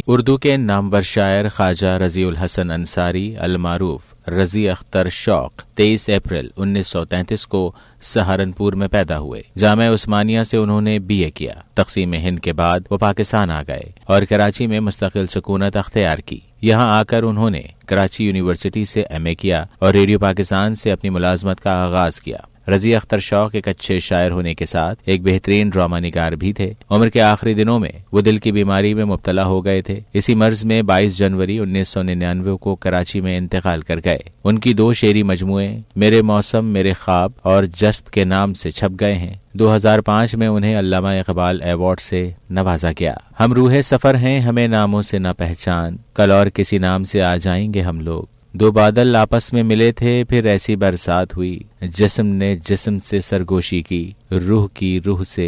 اردو کے نامور شاعر خواجہ رضی الحسن انصاری المعروف رضی اختر شوق 23 اپریل 1933 کو سہارنپور میں پیدا ہوئے۔ جامعہ عثمانیہ سے انہوں نے BA کیا۔ تقسیم ہند کے بعد وہ پاکستان آ گئے اور کراچی میں مستقل سکونت اختیار کی۔ یہاں آ کر انہوں نے کراچی یونیورسٹی سے MA کیا اور ریڈیو پاکستان سے اپنی ملازمت کا آغاز کیا۔ رضی اختر شوق ایک اچھے شاعر ہونے کے ساتھ ایک بہترین ڈرامہ نگار بھی تھے۔ عمر کے آخری دنوں میں وہ دل کی بیماری میں مبتلا ہو گئے تھے۔ اسی مرض میں 22 جنوری 1999 کو کراچی میں انتقال کر گئے۔ ان کی 2 شعری مجموعے میرے موسم میرے خواب اور جست کے نام سے چھپ گئے ہیں۔ 2005 میں انہیں علامہ اقبال ایوارڈ سے نوازا گیا۔ ہم روح سفر ہیں ہمیں ناموں سے نہ پہچان، کل اور کسی نام سے آ جائیں گے ہم لوگ۔ 2 بادل آپس میں ملے تھے پھر ایسی برسات ہوئی، جسم نے جسم سے سرگوشی کی، روح کی روح سے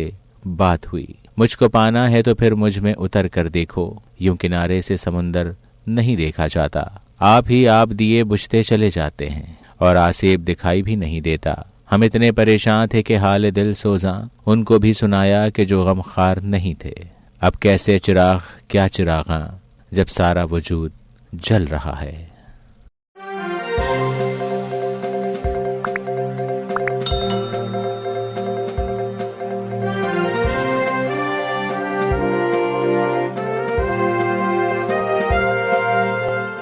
بات ہوئی۔ مجھ کو پانا ہے تو پھر مجھ میں اتر کر دیکھو، یوں کنارے سے سمندر نہیں دیکھا جاتا۔ آپ ہی آپ دیے بجھتے چلے جاتے ہیں اور آسیب دکھائی بھی نہیں دیتا۔ ہم اتنے پریشان تھے کہ حال دل سوزاں ان کو بھی سنایا کہ جو غم خوار نہیں تھے۔ اب کیسے چراغ کیا چراغاں جب سارا وجود جل رہا ہے۔